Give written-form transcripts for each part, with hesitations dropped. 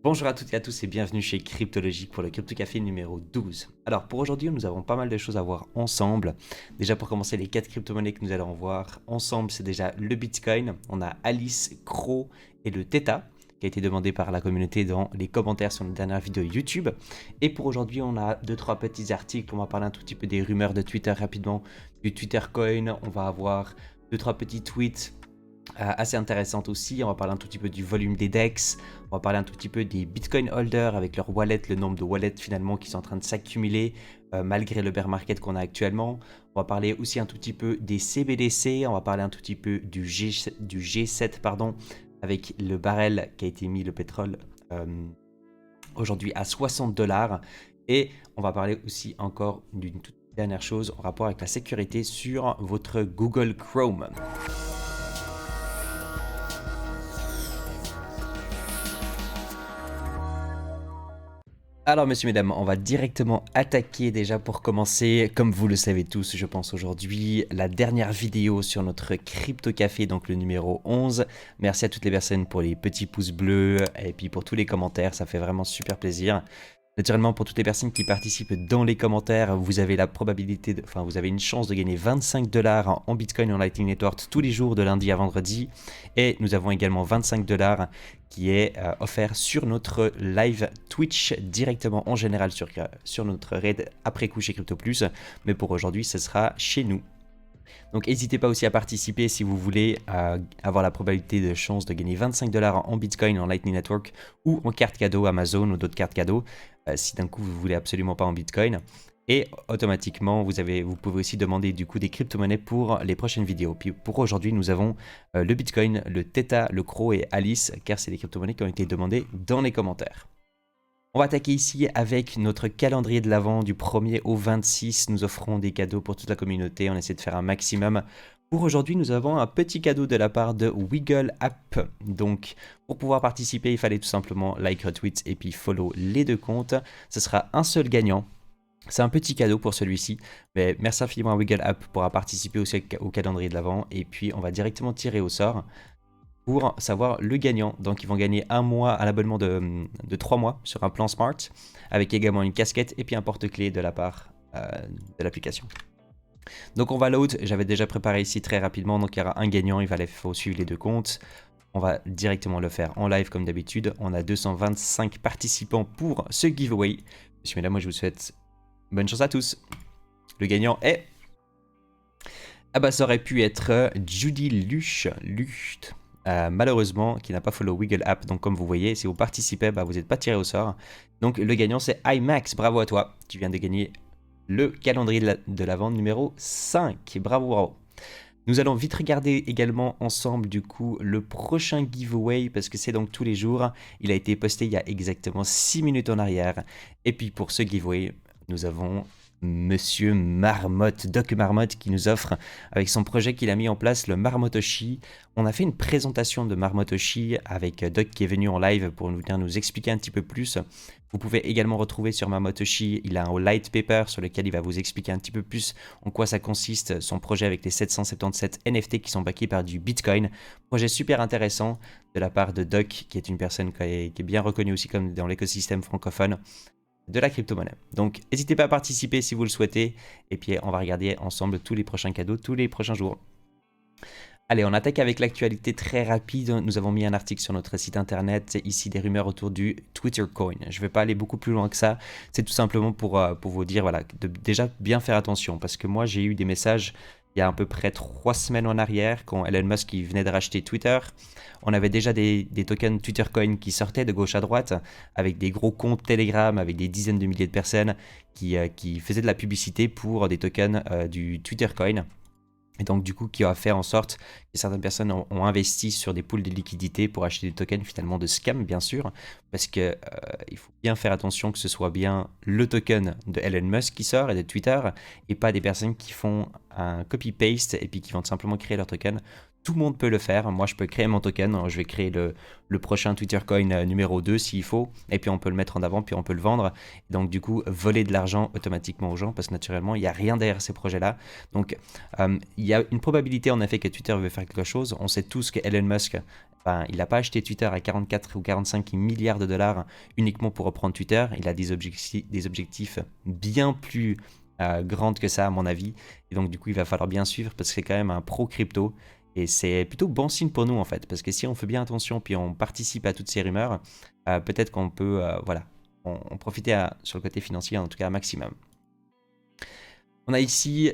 Bonjour à toutes et à tous et bienvenue chez Cryptologique pour le Crypto Café numéro 12. Alors pour aujourd'hui nous avons pas mal de choses à voir ensemble. Déjà pour commencer les 4 crypto-monnaies que nous allons voir ensemble, c'est déjà le Bitcoin, on a Alice, Crow et le Theta qui a été demandé par la communauté dans les commentaires sur notre dernière vidéo YouTube. Et pour aujourd'hui on a 2-3 petits articles, on va parler un tout petit peu des rumeurs de Twitter rapidement, du Twitter Coin, on va avoir 2-3 petits tweets assez intéressante aussi. On va parler un tout petit peu du volume des DEX, on va parler un tout petit peu des Bitcoin holders avec leur wallet, le nombre de wallets finalement qui sont en train de s'accumuler malgré le bear market qu'on a actuellement. On va parler aussi un tout petit peu des CBDC, on va parler un tout petit peu du G7 pardon, avec le baril qui a été mis, le pétrole, aujourd'hui à 60$. Et on va parler aussi encore d'une toute dernière chose en rapport avec la sécurité sur votre Google Chrome. Alors messieurs, mesdames, on va directement attaquer déjà pour commencer, comme vous le savez tous, je pense aujourd'hui, la dernière vidéo sur notre Crypto Café, donc le numéro 11. Merci à toutes les personnes pour les petits pouces bleus et puis pour tous les commentaires, ça fait vraiment super plaisir. Naturellement, pour toutes les personnes qui participent dans les commentaires, vous avez la probabilité, vous avez une chance de gagner 25$ en Bitcoin et en Lightning Network tous les jours de lundi à vendredi. Et nous avons également 25$ qui est offert sur notre live Twitch directement en général sur notre raid après coup chez Crypto Plus. Mais pour aujourd'hui, ce sera chez nous. Donc n'hésitez pas aussi à participer si vous voulez avoir la probabilité de chance de gagner 25$ en Bitcoin, en Lightning Network ou en carte cadeau Amazon ou d'autres cartes cadeaux si d'un coup vous voulez absolument pas en Bitcoin. Et automatiquement, vous pouvez aussi demander du coup des crypto-monnaies pour les prochaines vidéos. Puis pour aujourd'hui, nous avons le Bitcoin, le Theta, le Crow et Alice, car c'est des crypto-monnaies qui ont été demandées dans les commentaires. On va attaquer ici avec notre calendrier de l'Avent du 1er au 26. Nous offrons des cadeaux pour toute la communauté. On essaie de faire un maximum. Pour aujourd'hui, nous avons un petit cadeau de la part de Wiggle App. Donc, pour pouvoir participer, il fallait tout simplement like, retweet et puis follow les deux comptes. Ce sera un seul gagnant. C'est un petit cadeau pour celui-ci. Mais merci infiniment à Wiggle App pour participer aussi au calendrier de l'Avent. Et puis, on va directement tirer au sort pour savoir le gagnant. Donc ils vont gagner un mois à l'abonnement de 3 mois sur un plan Smart, avec également une casquette et puis un porte-clés de la part de l'application. Donc on va load, j'avais déjà préparé ici très rapidement, donc il y aura un gagnant, faut suivre les deux comptes. On va directement le faire en live comme d'habitude. On a 225 participants pour ce giveaway. Monsieur, mesdames, moi je vous souhaite bonne chance à tous. Le gagnant est... Ah bah ça aurait pu être Judy Lucht. Malheureusement, qui n'a pas follow Wiggle App. Donc comme vous voyez, si vous participez, vous n'êtes pas tiré au sort. Donc le gagnant c'est IMAX, bravo à toi. Tu viens de gagner le calendrier de la vente numéro 5. Bravo, bravo. Nous allons vite regarder également ensemble du coup le prochain giveaway parce que c'est donc tous les jours. Il a été posté il y a exactement 6 minutes en arrière. Et puis pour ce giveaway, nous avons Monsieur Marmotte, Doc Marmotte qui nous offre avec son projet qu'il a mis en place, le Marmotoshi. On a fait une présentation de Marmotoshi avec Doc qui est venu en live pour venir nous expliquer un petit peu plus. Vous pouvez également retrouver sur Marmotoshi, il a un light paper sur lequel il va vous expliquer un petit peu plus en quoi ça consiste, son projet avec les 777 NFT qui sont backés par du Bitcoin. Projet super intéressant de la part de Doc qui est une personne qui est bien reconnue aussi comme dans l'écosystème francophone de la crypto-monnaie. Donc n'hésitez pas à participer si vous le souhaitez et puis on va regarder ensemble tous les prochains cadeaux, tous les prochains jours. Allez, on attaque avec l'actualité très rapide. Nous avons mis un article sur notre site internet, ici des rumeurs autour du Twitter Coin. Je ne vais pas aller beaucoup plus loin que ça, c'est tout simplement pour vous dire voilà, de déjà bien faire attention parce que moi j'ai eu des messages il y a à peu près 3 semaines en arrière, quand Elon Musk venait de racheter Twitter. On avait déjà des tokens Twitter Coin qui sortaient de gauche à droite, avec des gros comptes Telegram, avec des dizaines de milliers de personnes qui faisaient de la publicité pour des tokens du Twitter Coin. Et donc du coup qui a fait en sorte que certaines personnes ont investi sur des pools de liquidités pour acheter des tokens finalement de scam bien sûr, parce que il faut bien faire attention que ce soit bien le token de Elon Musk qui sort et de Twitter et pas des personnes qui font un copy-paste et puis qui vont simplement créer leur token. Tout le monde peut le faire. Moi, je peux créer mon token. Je vais créer le prochain Twitter Coin numéro 2 s'il faut. Et puis, on peut le mettre en avant, puis on peut le vendre. Et donc, du coup, voler de l'argent automatiquement aux gens parce que naturellement, il n'y a rien derrière ces projets-là. Donc, il y a une probabilité en effet que Twitter veut faire quelque chose. On sait tous que Elon Musk ben, il n'a pas acheté Twitter à 44 ou 45 milliards de dollars uniquement pour reprendre Twitter. Il a des objectifs bien plus grands que ça, à mon avis. Et donc, du coup, il va falloir bien suivre parce que c'est quand même un pro crypto. Et c'est plutôt bon signe pour nous, en fait. Parce que si on fait bien attention, puis on participe à toutes ces rumeurs, peut-être qu'on peut, voilà, on profiter sur le côté financier, en tout cas, un maximum. On a ici,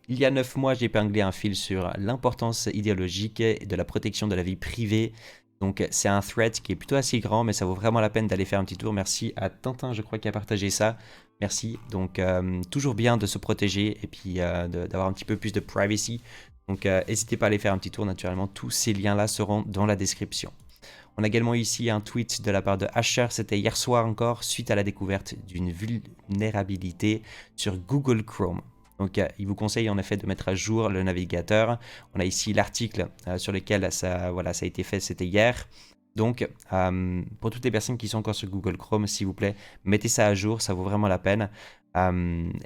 il y a 9 mois, j'ai épinglé un fil sur l'importance idéologique et de la protection de la vie privée. Donc c'est un thread qui est plutôt assez grand, mais ça vaut vraiment la peine d'aller faire un petit tour. Merci à Tintin, je crois, qui a partagé ça. Merci. Donc toujours bien de se protéger et puis d'avoir un petit peu plus de privacy. Donc n'hésitez pas à aller faire un petit tour. Naturellement, tous ces liens-là seront dans la description. On a également ici un tweet de la part de Asher, c'était hier soir encore, suite à la découverte d'une vulnérabilité sur Google Chrome. Donc il vous conseille en effet de mettre à jour le navigateur. On a ici l'article sur lequel ça a été fait, c'était hier. Donc pour toutes les personnes qui sont encore sur Google Chrome, s'il vous plaît, mettez ça à jour, ça vaut vraiment la peine.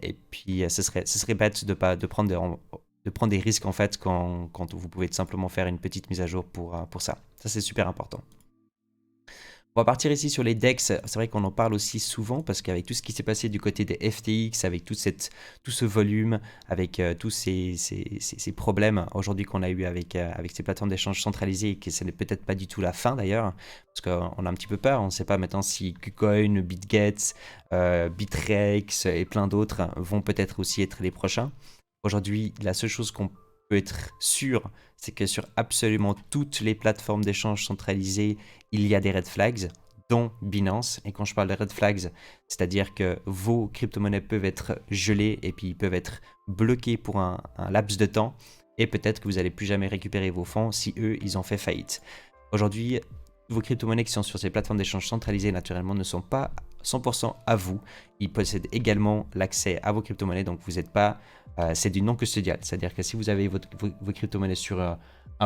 Et puis ce serait bête de prendre des risques en fait quand vous pouvez tout simplement faire une petite mise à jour pour ça. Ça c'est super important. On va partir ici sur les DEX. C'est vrai qu'on en parle aussi souvent parce qu'avec tout ce qui s'est passé du côté des FTX, avec tout ce volume, avec tous ces problèmes aujourd'hui qu'on a eu avec ces plateformes d'échange centralisées et que ce n'est peut-être pas du tout la fin d'ailleurs, parce qu'on a un petit peu peur. On ne sait pas maintenant si KuCoin, BitGet, Bitrex et plein d'autres vont peut-être aussi être les prochains. Aujourd'hui, la seule chose qu'on peut être sûr, c'est que sur absolument toutes les plateformes d'échange centralisées, il y a des red flags, dont Binance. Et quand je parle de red flags, c'est-à-dire que vos crypto-monnaies peuvent être gelées et puis ils peuvent être bloqués pour un laps de temps. Et peut-être que vous n'allez plus jamais récupérer vos fonds si eux, ils ont fait faillite. Aujourd'hui, vos crypto-monnaies qui sont sur ces plateformes d'échange centralisées, naturellement, ne sont pas 100% à vous. Ils possèdent également l'accès à vos crypto-monnaies, donc vous n'êtes pas... c'est du non custodial, c'est-à-dire que si vous avez vos crypto-monnaies sur un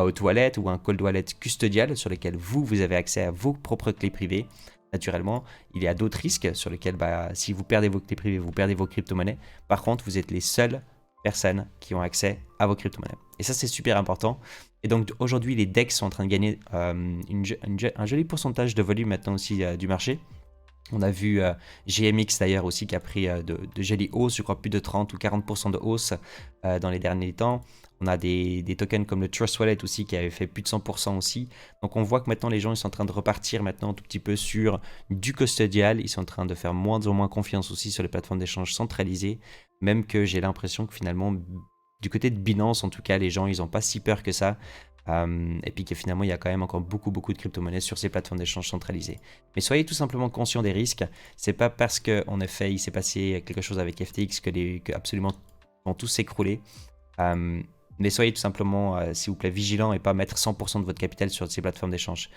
hot wallet ou un cold wallet custodial sur lequel vous avez accès à vos propres clés privées, naturellement, il y a d'autres risques sur lesquels, si vous perdez vos clés privées, vous perdez vos crypto-monnaies. Par contre, vous êtes les seules personnes qui ont accès à vos crypto-monnaies. Et ça, c'est super important. Et donc, aujourd'hui, les DEX sont en train de gagner un joli pourcentage de volume maintenant aussi du marché. On a vu GMX d'ailleurs aussi qui a pris de jolie hausse, je crois plus de 30 ou 40% de hausse dans les derniers temps. On a des tokens comme le Trust Wallet aussi qui avait fait plus de 100% aussi. Donc on voit que maintenant les gens ils sont en train de repartir maintenant un tout petit peu sur du custodial. Ils sont en train de faire moins en moins confiance aussi sur les plateformes d'échange centralisées. Même que j'ai l'impression que finalement du côté de Binance en tout cas les gens ils n'ont pas si peur que ça. Et puis que finalement il y a quand même encore beaucoup de crypto-monnaies sur ces plateformes d'échange centralisées. Mais soyez tout simplement conscients des risques. C'est pas parce qu'en effet il s'est passé quelque chose avec FTX que absolument vont tous s'écrouler. Mais soyez tout simplement, s'il vous plaît, vigilants et pas mettre 100% de votre capital sur ces plateformes d'échange.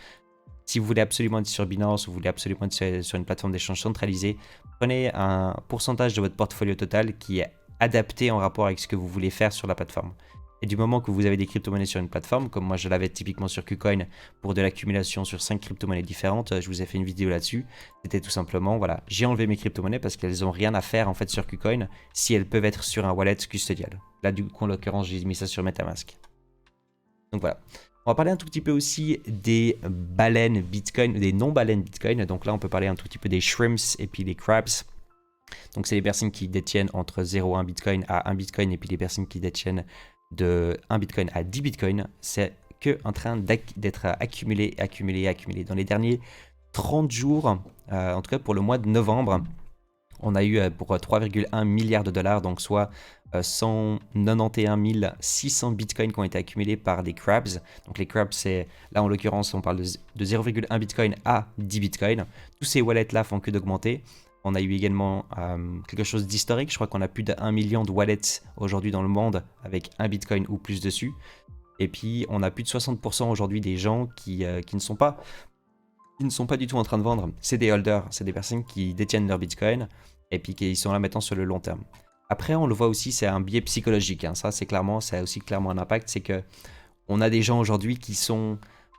Si vous voulez absolument être sur Binance ou vous voulez absolument être sur une plateforme d'échange centralisée, prenez un pourcentage de votre portfolio total qui est adapté en rapport avec ce que vous voulez faire sur la plateforme. Et du moment que vous avez des crypto-monnaies sur une plateforme, comme moi je l'avais typiquement sur KuCoin pour de l'accumulation sur 5 crypto-monnaies différentes, je vous ai fait une vidéo là-dessus. C'était tout simplement, voilà, j'ai enlevé mes crypto-monnaies parce qu'elles n'ont rien à faire en fait sur KuCoin si elles peuvent être sur un wallet custodial. Là du coup en l'occurrence j'ai mis ça sur MetaMask. Donc voilà. On va parler un tout petit peu aussi des baleines Bitcoin, des non-baleines Bitcoin. Donc là on peut parler un tout petit peu des shrimps et puis les crabs. Donc c'est les personnes qui détiennent entre 0,1 Bitcoin à 1 Bitcoin et puis les personnes qui détiennent de 1 Bitcoin à 10 Bitcoin, c'est que en train d'être accumulé. Dans les derniers 30 jours, en tout cas pour le mois de novembre, on a eu pour 3,1 milliards de dollars, donc soit 191 600 bitcoins qui ont été accumulés par des crabs. Donc les crabs, c'est là en l'occurrence, on parle de 0,1 bitcoin à 10 bitcoins. Tous ces wallets-là font que d'augmenter. On a eu également quelque chose d'historique. Je crois qu'on a plus d'1 million de wallets aujourd'hui dans le monde avec un bitcoin ou plus dessus. Et puis, on a plus de 60% aujourd'hui des gens qui ne sont pas du tout en train de vendre. C'est des holders, c'est des personnes qui détiennent leur bitcoin et puis qui sont là maintenant sur le long terme. Après, on le voit aussi, c'est un biais psychologique. Ça, ça a aussi clairement un impact. C'est que on a des gens aujourd'hui qui sont...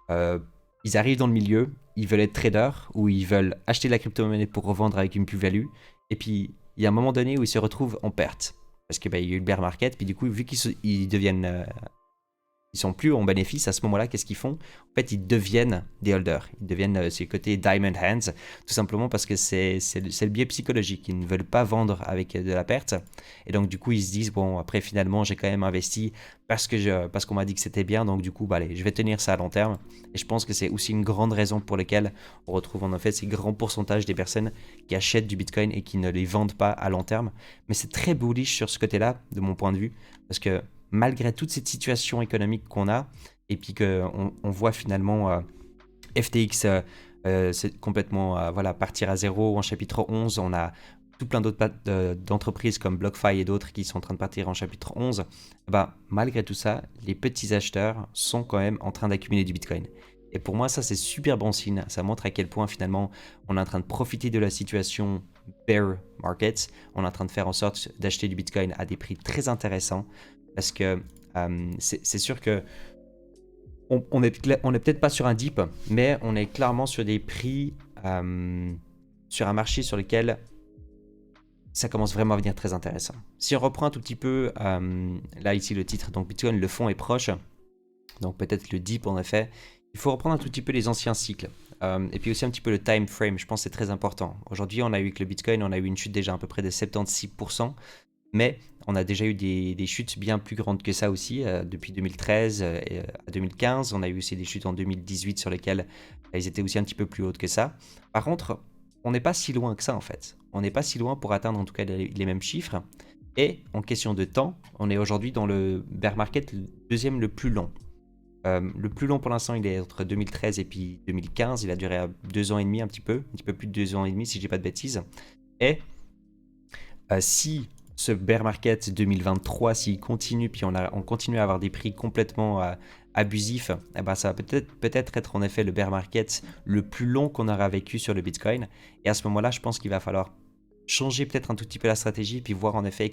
ils arrivent dans le milieu, ils veulent être traders ou ils veulent acheter de la crypto-monnaie pour revendre avec une plus-value. Et puis, il y a un moment donné où ils se retrouvent en perte. Parce qu'il y a eu le bear market. Puis du coup, vu qu'ils deviennent ils sont plus en bénéfice, à ce moment-là, qu'est-ce qu'ils font? En fait, ils deviennent des holders. Ils deviennent ces côtés diamond hands, tout simplement parce que c'est le biais psychologique. Ils ne veulent pas vendre avec de la perte. Et donc, du coup, ils se disent, bon, après, finalement, j'ai quand même investi parce qu'on m'a dit que c'était bien. Donc, du coup, bah, allez, je vais tenir ça à long terme. Et je pense que c'est aussi une grande raison pour laquelle on retrouve en fait ces grands pourcentages des personnes qui achètent du Bitcoin et qui ne les vendent pas à long terme. Mais c'est très bullish sur ce côté-là, de mon point de vue, parce que malgré toute cette situation économique qu'on a, et puis qu'on voit finalement FTX c'est complètement voilà, partir à zéro en chapitre 11, on a tout plein d'autres d'entreprises comme BlockFi et d'autres qui sont en train de partir en chapitre 11, bah, malgré tout ça, les petits acheteurs sont quand même en train d'accumuler du Bitcoin. Et pour moi, ça, c'est super bon signe. Ça montre à quel point, finalement, on est en train de profiter de la situation bear market. On est en train de faire en sorte d'acheter du Bitcoin à des prix très intéressants. Parce que c'est sûr que on est peut-être pas sur un dip, mais on est clairement sur des prix, sur un marché sur lequel ça commence vraiment à devenir très intéressant. Si on reprend un tout petit peu, là ici le titre, donc Bitcoin, le fond est proche, donc peut-être le dip en effet. Il faut reprendre un tout petit peu les anciens cycles. Et puis aussi un petit peu le time frame, je pense que c'est très important. Aujourd'hui, on a eu que le Bitcoin, on a eu une chute déjà à peu près de 76%. Mais on a déjà eu des chutes bien plus grandes que ça aussi, depuis 2013 à 2015. On a eu aussi des chutes en 2018 sur lesquelles elles étaient aussi un petit peu plus hautes que ça. Par contre, on n'est pas si loin que ça en fait. On n'est pas si loin pour atteindre en tout cas les mêmes chiffres. Et en question de temps, on est aujourd'hui dans le bear market, le deuxième le plus long. Le plus long pour l'instant, il est entre 2013 et puis 2015. Il a duré à 2 ans et demi, un petit peu plus de 2 ans et demi si je dis pas de bêtises. Et si ce bear market 2023, s'il continue, puis on continue à avoir des prix complètement abusifs, eh ben ça va peut-être être en effet le bear market le plus long qu'on aura vécu sur le Bitcoin. Et à ce moment-là, je pense qu'il va falloir changer peut-être un tout petit peu la stratégie, puis voir en effet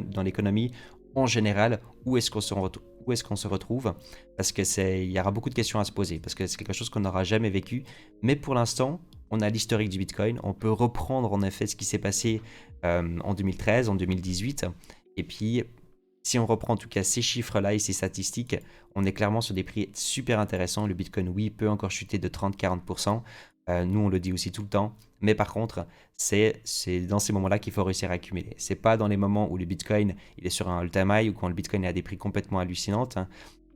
dans l'économie en général où est-ce qu'on se retrouve, parce que il y aura beaucoup de questions à se poser, parce que c'est quelque chose qu'on n'aura jamais vécu. Mais pour l'instant, on a l'historique du Bitcoin, on peut reprendre en effet ce qui s'est passé en 2013, en 2018, et puis si on reprend en tout cas ces chiffres-là et ces statistiques, on est clairement sur des prix super intéressants. Le Bitcoin, oui, peut encore chuter de 30-40%. Nous, on le dit aussi tout le temps. Mais par contre, c'est dans ces moments-là qu'il faut réussir à accumuler. C'est pas dans les moments où le Bitcoin il est sur un all-time high ou quand le Bitcoin est à des prix complètement hallucinants.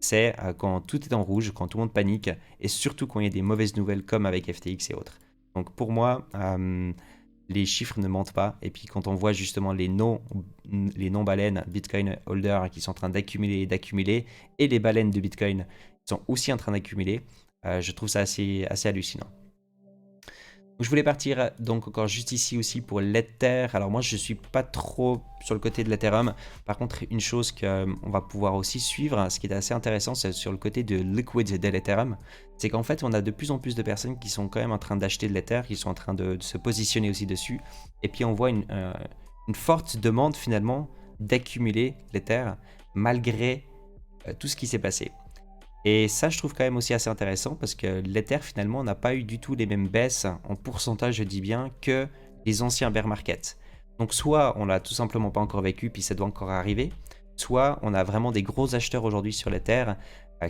C'est quand tout est en rouge, quand tout le monde panique et surtout quand il y a des mauvaises nouvelles comme avec FTX et autres. Donc pour moi, les chiffres ne mentent pas. Et puis quand on voit justement les non-baleines Bitcoin holders qui sont en train d'accumuler et les baleines de Bitcoin qui sont aussi en train d'accumuler, je trouve ça assez hallucinant. Je voulais partir donc encore juste ici aussi pour l'Ether. Alors moi je suis pas trop sur le côté de l'Ethereum. Par contre une chose qu'on va pouvoir aussi suivre, ce qui est assez intéressant, c'est sur le côté de liquid de l'Ethereum. C'est qu'en fait on a de plus en plus de personnes qui sont quand même en train d'acheter de l'Ether, qui sont en train de se positionner aussi dessus. Et puis on voit une forte demande finalement d'accumuler l'Ether malgré tout ce qui s'est passé. Et ça, je trouve quand même aussi assez intéressant parce que l'Ether, finalement, n'a pas eu du tout les mêmes baisses en pourcentage, je dis bien, que les anciens bear markets. Donc, soit on l'a tout simplement pas encore vécu, puis ça doit encore arriver, soit on a vraiment des gros acheteurs aujourd'hui sur l'Ether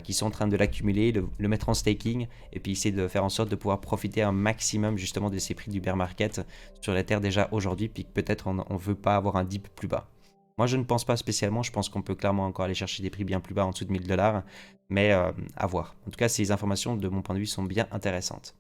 qui sont en train de l'accumuler, le mettre en staking, et puis essayer de faire en sorte de pouvoir profiter un maximum justement de ces prix du bear market sur l'Ether déjà aujourd'hui, puis peut-être on ne veut pas avoir un dip plus bas. Moi, je ne pense pas spécialement. Je pense qu'on peut clairement encore aller chercher des prix bien plus bas, en dessous de 1000 $. Mais à voir. En tout cas, ces informations, de mon point de vue, sont bien intéressantes.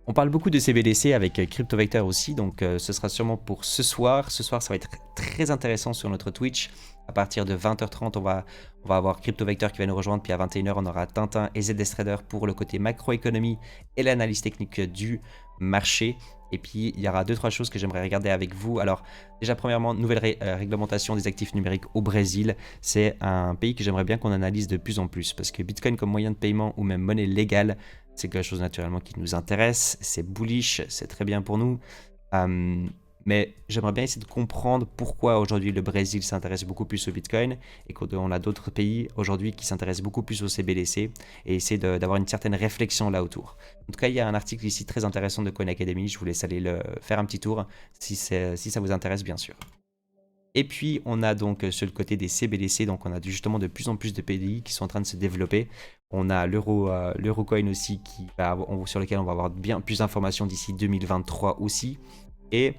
On parle beaucoup de CBDC avec CryptoVector aussi. Donc, ce sera sûrement pour ce soir. Ce soir, ça va être très intéressant sur notre Twitch. À partir de 20h30, on va avoir CryptoVector qui va nous rejoindre. Puis à 21h, on aura Tintin et ZStrader pour le côté macroéconomie et l'analyse technique du marché. Et puis, il y aura 2-3 choses que j'aimerais regarder avec vous. Alors, déjà, premièrement, nouvelle réglementation des actifs numériques au Brésil. C'est un pays que j'aimerais bien qu'on analyse de plus en plus. Parce que Bitcoin comme moyen de paiement ou même monnaie légale, c'est quelque chose naturellement qui nous intéresse. C'est bullish, c'est très bien pour nous. Mais j'aimerais bien essayer de comprendre pourquoi aujourd'hui le Brésil s'intéresse beaucoup plus au Bitcoin et qu'on a d'autres pays aujourd'hui qui s'intéressent beaucoup plus au CBDC et essayer d'avoir une certaine réflexion là autour. En tout cas, il y a un article ici très intéressant de Coin Academy, je vous laisse aller le faire un petit tour si ça vous intéresse bien sûr. Et puis, on a donc sur le côté des CBDC, donc on a justement de plus en plus de pays qui sont en train de se développer. On a l'Eurocoin aussi sur lequel on va avoir bien plus d'informations d'ici 2023 aussi. Et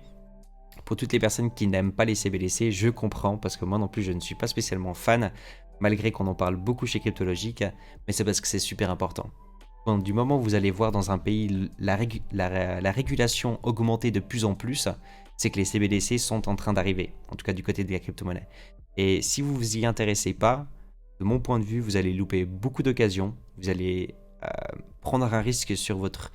pour toutes les personnes qui n'aiment pas les CBDC, je comprends, parce que moi non plus, je ne suis pas spécialement fan, malgré qu'on en parle beaucoup chez Cryptologic, mais c'est parce que c'est super important. Donc, du moment où vous allez voir dans un pays la régulation augmenter de plus en plus, c'est que les CBDC sont en train d'arriver, en tout cas du côté de la crypto-monnaie. Et si vous vous y intéressez pas, de mon point de vue, vous allez louper beaucoup d'occasions, vous allez prendre un risque sur votre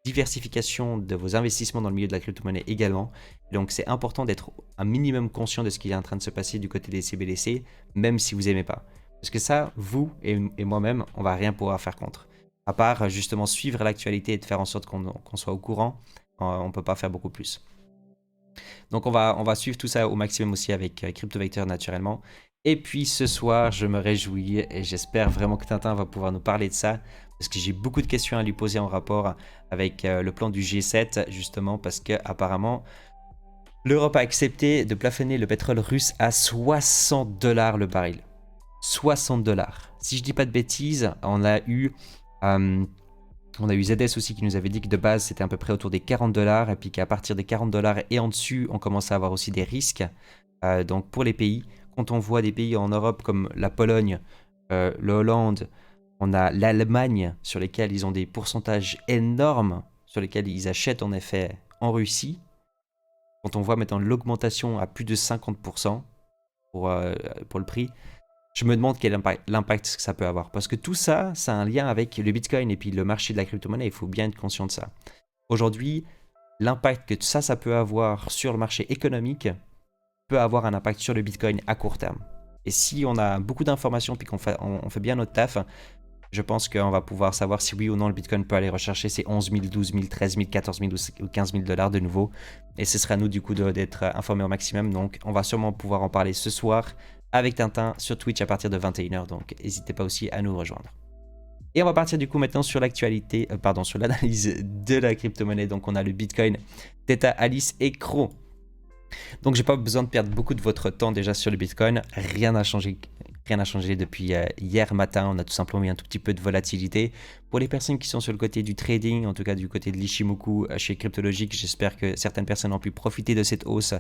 diversification de vos investissements dans le milieu de la crypto-monnaie également. Donc c'est important d'être un minimum conscient de ce qui est en train de se passer du côté des CBDC, même si vous n'aimez pas. Parce que ça, vous et moi-même, on va rien pouvoir faire contre. À part justement suivre l'actualité et de faire en sorte qu'on soit au courant, on ne peut pas faire beaucoup plus. Donc on va suivre tout ça au maximum aussi avec CryptoVector naturellement. Et puis ce soir, je me réjouis et j'espère vraiment que Tintin va pouvoir nous parler de ça. Parce que j'ai beaucoup de questions à lui poser en rapport avec le plan du G7, justement parce que apparemment l'Europe a accepté de plafonner le pétrole russe à 60 $ le baril. 60 $. Si je dis pas de bêtises, on a eu ZS aussi qui nous avait dit que de base c'était à peu près autour des 40 $ et puis qu'à partir des 40 $ et en dessus, on commence à avoir aussi des risques. Donc pour les pays, quand on voit des pays en Europe comme la Pologne, le Hollande, on a l'Allemagne sur lesquels ils ont des pourcentages énormes, sur lesquels ils achètent en effet en Russie. Quand on voit maintenant l'augmentation à plus de 50% pour le prix, je me demande quel l'impact que ça peut avoir. Parce que tout ça, ça a un lien avec le Bitcoin et puis le marché de la crypto-monnaie. Il faut bien être conscient de ça. Aujourd'hui, l'impact que ça peut avoir sur le marché économique peut avoir un impact sur le Bitcoin à court terme. Et si on a beaucoup d'informations puis qu'on fait bien notre taf, je pense qu'on va pouvoir savoir si oui ou non le Bitcoin peut aller rechercher ses 11 000, 12 000, 13 000, 14 000 ou 15 000 $ de nouveau. Et ce sera à nous du coup d'être informés au maximum. Donc on va sûrement pouvoir en parler ce soir avec Tintin sur Twitch à partir de 21 h. Donc n'hésitez pas aussi à nous rejoindre. Et on va partir du coup maintenant sur l'actualité, sur l'analyse de la crypto-monnaie. Donc on a le Bitcoin, Theta, Alice et Crow. Donc j'ai pas besoin de perdre beaucoup de votre temps déjà sur le Bitcoin. Rien n'a changé depuis hier matin. On a tout simplement mis un tout petit peu de volatilité. Pour les personnes qui sont sur le côté du trading, en tout cas du côté de l'Ishimoku chez Cryptologic, j'espère que certaines personnes ont pu profiter de cette hausse,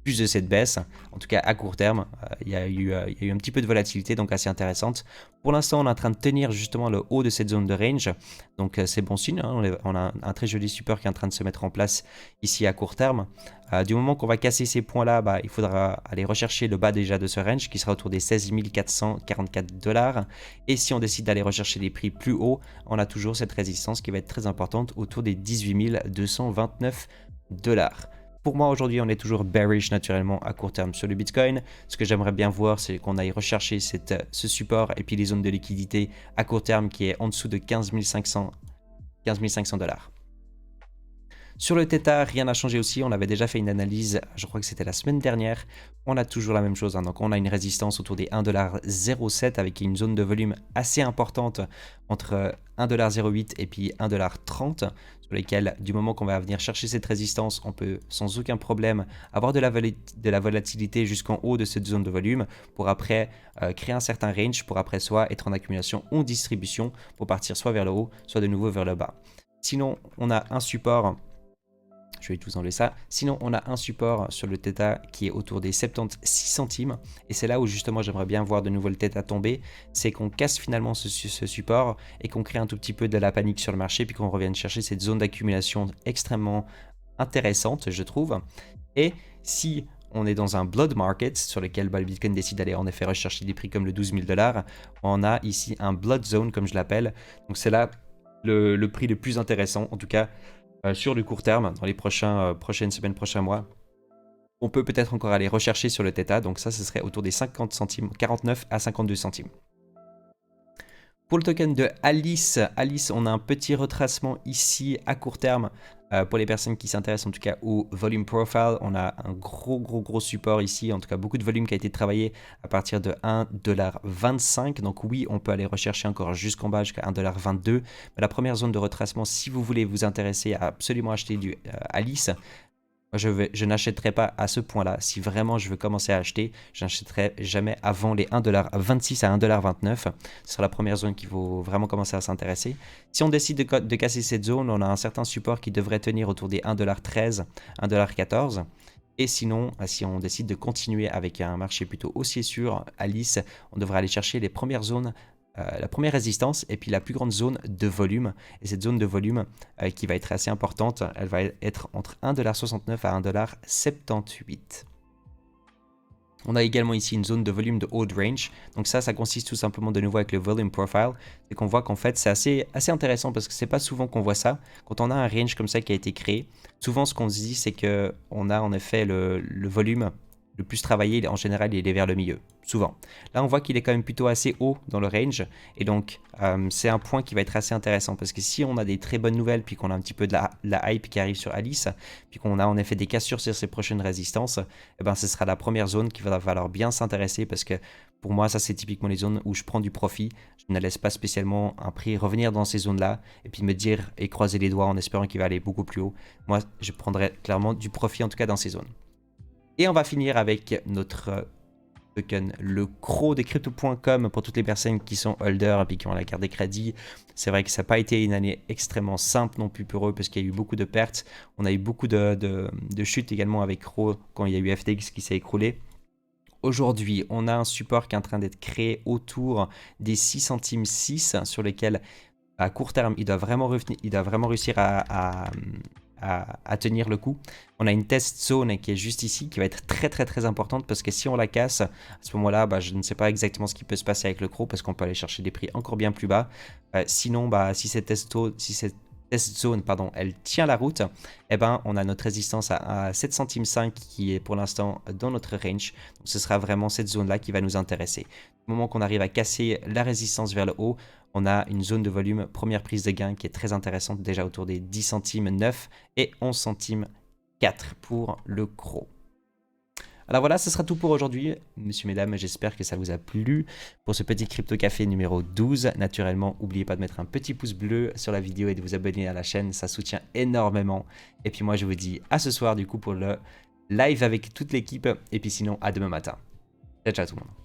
plus de cette baisse. En tout cas à court terme, il y a eu un petit peu de volatilité, donc assez intéressante. Pour l'instant, on est en train de tenir justement le haut de cette zone de range. Donc c'est bon signe, hein. On a un très joli support qui est en train de se mettre en place ici à court terme. Du moment qu'on va casser ces points-là, il faudra aller rechercher le bas déjà de ce range qui sera autour des 16 444 $. Et si on décide d'aller rechercher des prix plus hauts, on a toujours cette résistance qui va être très importante autour des 18 229 $. Pour moi aujourd'hui on est toujours bearish naturellement à court terme sur le Bitcoin. Ce que j'aimerais bien voir c'est qu'on aille rechercher ce support et puis les zones de liquidité à court terme qui est en dessous de 15 500 $. Sur le Theta, rien n'a changé aussi. On avait déjà fait une analyse, je crois que c'était la semaine dernière. On a toujours la même chose. Donc on a une résistance autour des 1,07 $ avec une zone de volume assez importante entre 1,08 $ et puis 1,30 $, sur lesquels, du moment qu'on va venir chercher cette résistance, on peut sans aucun problème avoir de la volatilité jusqu'en haut de cette zone de volume pour après créer un certain range, pour après soit être en accumulation ou en distribution pour partir soit vers le haut, soit de nouveau vers le bas. Sinon, on a un support. Je vais tous enlever ça. Sinon, on a un support sur le Theta qui est autour des 76 centimes. Et c'est là où justement j'aimerais bien voir de nouveau le Theta tomber. C'est qu'on casse finalement ce support et qu'on crée un tout petit peu de la panique sur le marché. Puis qu'on revienne chercher cette zone d'accumulation extrêmement intéressante, je trouve. Et si on est dans un blood market sur lequel le Bitcoin décide d'aller en effet rechercher des prix comme le 12 000 $, on a ici un blood zone comme je l'appelle. Donc c'est là le prix le plus intéressant en tout cas. Sur le court terme, dans les prochaines semaines, prochains mois, on peut peut-être encore aller rechercher sur le Theta. Donc ça, ce serait autour des 50 centimes, 49 à 52 centimes. Pour le token de Alice, on a un petit retracement ici à court terme. Pour les personnes qui s'intéressent en tout cas au volume profile, on a un gros support ici, en tout cas beaucoup de volume qui a été travaillé à partir de 1,25 $. Donc oui, on peut aller rechercher encore jusqu'en bas jusqu'à 1,22 $. Mais la première zone de retracement, si vous voulez vous intéresser à absolument acheter du Alice, Je n'achèterai pas à ce point-là. Si vraiment je veux commencer à acheter, je n'achèterai jamais avant les 1,26 à 1,29 $. Ce sera la première zone qu'il faut vraiment commencer à s'intéresser. Si on décide de casser cette zone, on a un certain support qui devrait tenir autour des 1,13 $, 1,14 $. Et sinon, si on décide de continuer avec un marché plutôt haussier sur Alice, on devrait aller chercher les premières zones, la première résistance et puis la plus grande zone de volume. Et cette zone de volume qui va être assez importante, elle va être entre 1,69 $ à 1,78 $. On a également ici une zone de volume de hold range. Donc ça consiste tout simplement de nouveau avec le volume profile. C'est qu'on voit qu'en fait c'est assez intéressant parce que c'est pas souvent qu'on voit ça. Quand on a un range comme ça qui a été créé, souvent ce qu'on se dit c'est qu'on a en effet le volume le plus travaillé, en général il est vers le milieu, souvent. Là on voit qu'il est quand même plutôt assez haut dans le range et donc c'est un point qui va être assez intéressant parce que si on a des très bonnes nouvelles puis qu'on a un petit peu de la hype qui arrive sur Alice puis qu'on a en effet des cassures sur ses prochaines résistances, eh ben, ce sera la première zone qui va falloir bien s'intéresser parce que pour moi ça c'est typiquement les zones où je prends du profit. Je ne laisse pas spécialement un prix revenir dans ces zones là et puis me dire et croiser les doigts en espérant qu'il va aller beaucoup plus haut. Moi je prendrais clairement du profit en tout cas dans ces zones. Et on va finir avec notre token, le CRO de crypto.com pour toutes les personnes qui sont holders et puis qui ont la carte de crédit. C'est vrai que ça n'a pas été une année extrêmement simple non plus pour eux parce qu'il y a eu beaucoup de pertes. On a eu beaucoup de chutes également avec CRO quand il y a eu FTX qui s'est écroulé. Aujourd'hui, on a un support qui est en train d'être créé autour des 6 centimes 6 sur lesquels à court terme, il doit vraiment réussir à tenir le coup. On a une test zone qui est juste ici, qui va être très importante parce que si on la casse, à ce moment-là, je ne sais pas exactement ce qui peut se passer avec le CRO parce qu'on peut aller chercher des prix encore bien plus bas. Sinon, si cette test zone, elle tient la route, eh ben, on a notre résistance à 7 centimes 5 qui est pour l'instant dans notre range. Donc, ce sera vraiment cette zone-là qui va nous intéresser. Au moment qu'on arrive à casser la résistance vers le haut, on a une zone de volume première prise de gain qui est très intéressante, déjà autour des 10 centimes 9 et 11 centimes 4 pour le CRO. Alors voilà, ce sera tout pour aujourd'hui, messieurs, mesdames, j'espère que ça vous a plu pour ce petit Crypto Café numéro 12. Naturellement, n'oubliez pas de mettre un petit pouce bleu sur la vidéo et de vous abonner à la chaîne, ça soutient énormément. Et puis moi, je vous dis à ce soir du coup pour le live avec toute l'équipe et puis sinon à demain matin. Ciao, ciao tout le monde.